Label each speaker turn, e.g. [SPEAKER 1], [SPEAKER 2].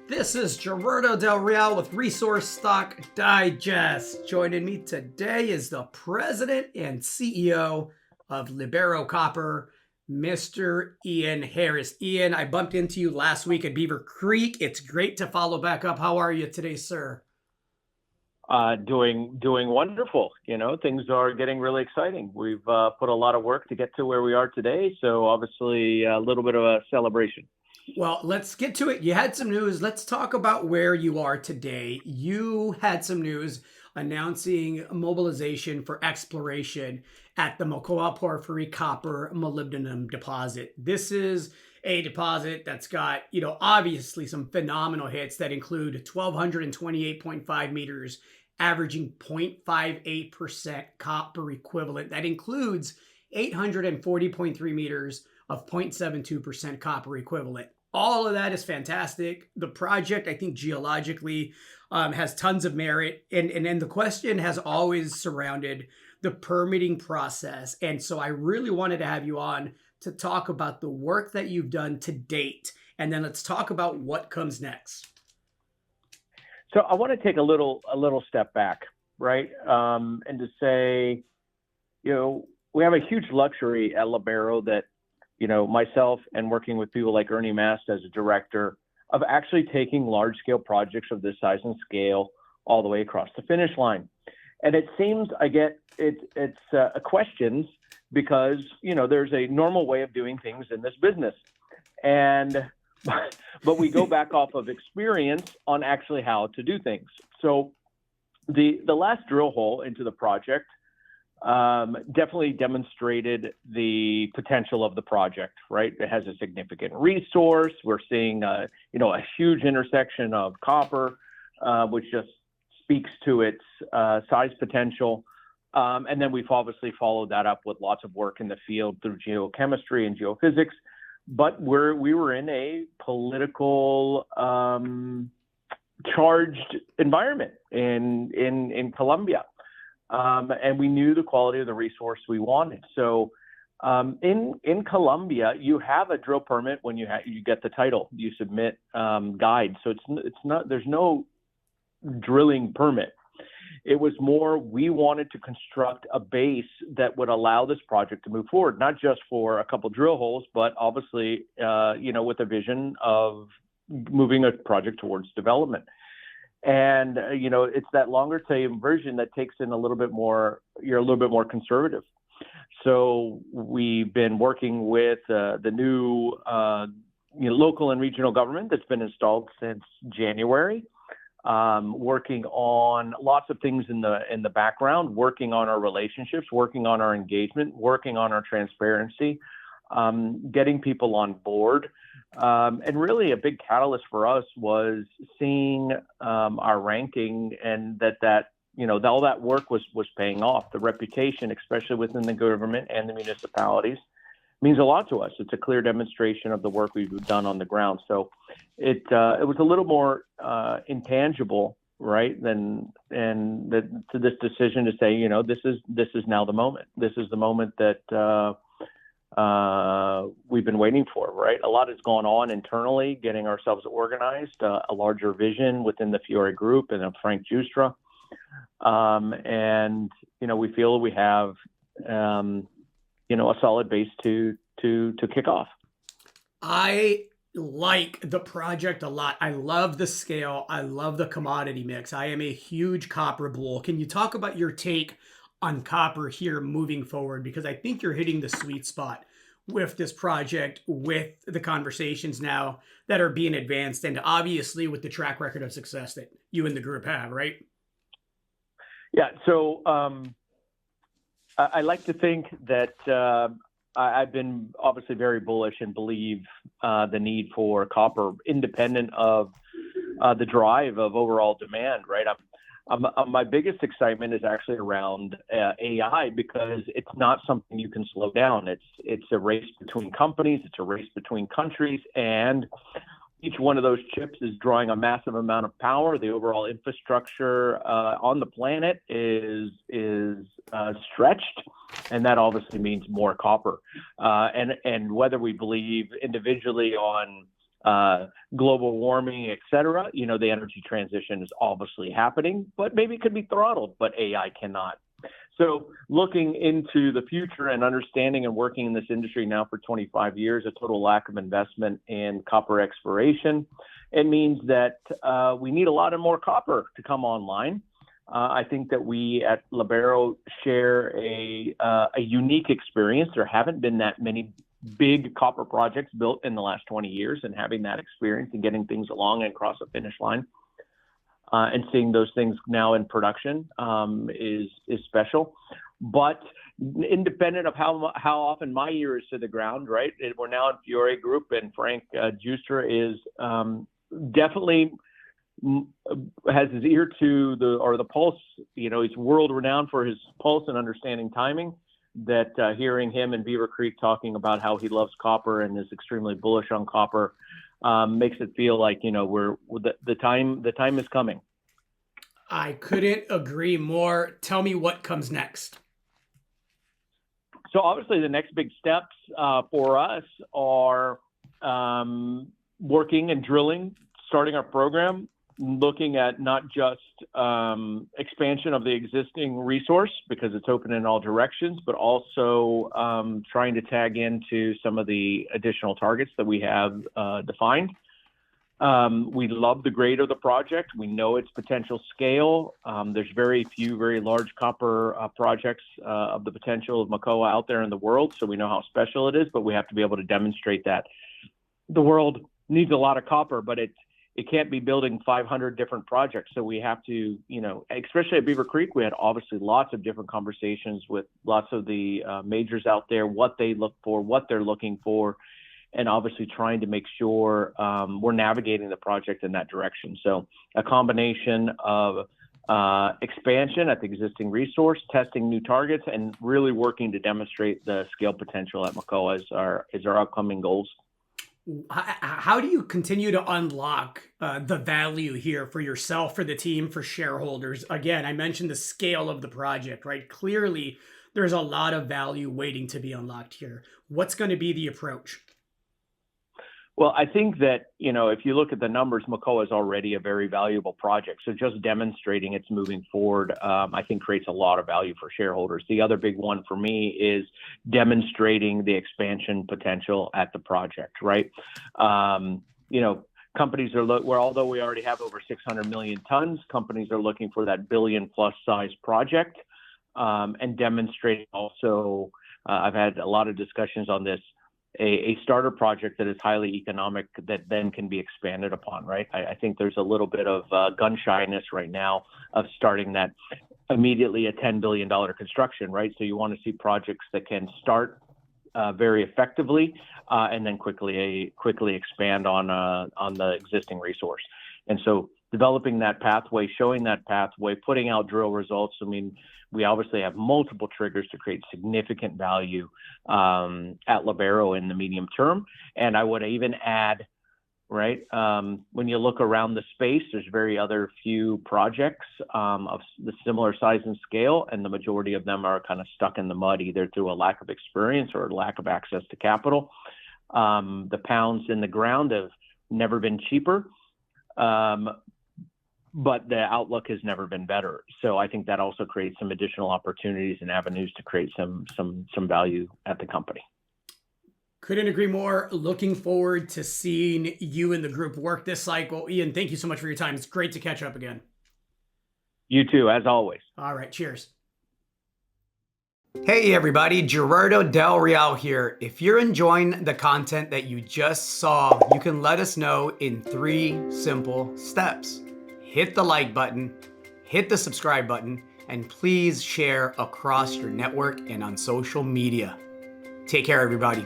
[SPEAKER 1] This is Gerardo Del Real with Resource Stock Digest. Joining me today is the president and CEO of Libero Copper, Mr. Ian Harris. Ian, I bumped into you last week at Beaver Creek. It's great to follow back up. How are you today, sir?
[SPEAKER 2] Doing wonderful. You know, things are getting really exciting. We've put a lot of work to get to where we are today. So obviously a little bit of a celebration.
[SPEAKER 1] Well, let's get to it. You had some news. Let's talk about where you are today. You had some news announcing mobilization for exploration at the Mocoa Porphyry Copper-Molybdenum deposit. This is a deposit that's got, obviously some phenomenal hits that include 1,228.5 meters, averaging 0.58% copper equivalent. That includes 840.3 meters of 0.72% copper equivalent. All of that is fantastic. The project, I think, geologically has tons of merit. And the question has always surrounded the permitting process. And so I really wanted to have you on to talk about the work that you've done to date. And then let's talk about what comes next.
[SPEAKER 2] So I want to take a little step back, right? And to say, we have a huge luxury at Libero that, myself and working with people like Ernie Mast as a director of actually taking large scale projects of this size and scale all the way across the finish line. And it seems I get it's questions because, there's a normal way of doing things in this business. But we go back off of experience on actually how to do things. So the last drill hole into the project definitely demonstrated the potential of the project, right? It has a significant resource. We're seeing, a huge intersection of copper, which just speaks to its size potential. And then we've obviously followed that up with lots of work in the field through geochemistry and geophysics. But we were in a political charged environment in Colombia. And we knew the quality of the resource we wanted. So in Colombia, you have a drill permit when you get the title. You submit guides. So it's not there's no drilling permit. It was more we wanted to construct a base that would allow this project to move forward, not just for a couple drill holes, but obviously with a vision of moving a project towards development. And, it's that longer term version that takes in you're a little bit more conservative. So we've been working with the new local and regional government that's been installed since January, working on lots of things in the background, working on our relationships, working on our engagement, working on our transparency, getting people on board. And really a big catalyst for us was seeing our ranking and that all that work was paying off. The reputation, especially within the government and the municipalities, means a lot to us. It's a clear demonstration of the work we've done on the ground. So it was a little more intangible, right? To this decision to say, this is now the moment. This is the moment that we've been waiting for, right? A lot has gone on internally, getting ourselves organized, a larger vision within the Fiore group and Frank Giustra. And, we feel we have, a solid base to kick off.
[SPEAKER 1] I like the project a lot. I love the scale. I love the commodity mix. I am a huge copper bull. Can you talk about your take on copper here moving forward? Because I think you're hitting the sweet spot with this project, with the conversations now that are being advanced, and obviously with the track record of success that you and the group have, right?
[SPEAKER 2] Yeah. So I like to think that I've been obviously very bullish and believe the need for copper independent of the drive of overall demand, right? My biggest excitement is actually around AI because it's not something you can slow down. It's a race between companies, it's a race between countries, and each one of those chips is drawing a massive amount of power. The overall infrastructure on the planet is stretched, and that obviously means more copper. And whether we believe individually on global warming, et cetera. The energy transition is obviously happening, but maybe it could be throttled, but AI cannot. So looking into the future and understanding and working in this industry now for 25 years, a total lack of investment in copper exploration, it means that we need a lot of more copper to come online. I think that we at Libero share a unique experience. There haven't been that many big copper projects built in the last 20 years, and having that experience and getting things along and across the finish line and seeing those things now in production is special. But independent of how often my ear is to the ground, right? We're now in Fiore Group, and Frank Juster is definitely has his ear to the pulse. He's world renowned for his pulse and understanding timing. That hearing him in Beaver Creek talking about how he loves copper and is extremely bullish on copper makes it feel like the time is coming.
[SPEAKER 1] I couldn't agree more. Tell me what comes next.
[SPEAKER 2] So obviously the next big steps for us are working and drilling, starting our program, looking at not just expansion of the existing resource because it's open in all directions, but also trying to tag into some of the additional targets that we have defined. We love the grade of the project. We know its potential scale. There's very few very large copper projects of the potential of Mocoa out there in the world, so we know how special it is, but we have to be able to demonstrate that. The world needs a lot of copper, but it can't be building 500 different projects. So we have to, especially at Beaver Creek, we had obviously lots of different conversations with lots of the majors out there, what they look for, what they're looking for, and obviously trying to make sure we're navigating the project in that direction. So a combination of expansion at the existing resource, testing new targets, and really working to demonstrate the scale potential at Mocoa is our upcoming goals.
[SPEAKER 1] How do you continue to unlock the value here for yourself, for the team, for shareholders? Again, I mentioned the scale of the project, right? Clearly, there's a lot of value waiting to be unlocked here. What's going to be the approach?
[SPEAKER 2] Well, I think that, if you look at the numbers, Mocoa is already a very valuable project. So just demonstrating it's moving forward, I think creates a lot of value for shareholders. The other big one for me is demonstrating the expansion potential at the project, right? Companies are although we already have over 600 million tons, companies are looking for that billion-plus size project and demonstrating also, I've had a lot of discussions on this, a starter project that is highly economic that then can be expanded upon, right? I think there's a little bit of gun shyness right now of starting that immediately a $10 billion construction, right? So you want to see projects that can start very effectively and then quickly expand on the existing resource. And so developing that pathway, showing that pathway, putting out drill results. I mean, we obviously have multiple triggers to create significant value at Libero in the medium term. And I would even add, right, when you look around the space, there's very other few projects of the similar size and scale, and the majority of them are kind of stuck in the mud, either through a lack of experience or lack of access to capital. The pounds in the ground have never been cheaper. But the outlook has never been better. So I think that also creates some additional opportunities and avenues to create some value at the company.
[SPEAKER 1] Couldn't agree more. Looking forward to seeing you and the group work this cycle. Ian, thank you so much for your time. It's great to catch up again.
[SPEAKER 2] You too, as always.
[SPEAKER 1] All right, cheers. Hey everybody, Gerardo Del Real here. If you're enjoying the content that you just saw, you can let us know in 3 simple steps. Hit the like button, hit the subscribe button, and please share across your network and on social media. Take care, everybody.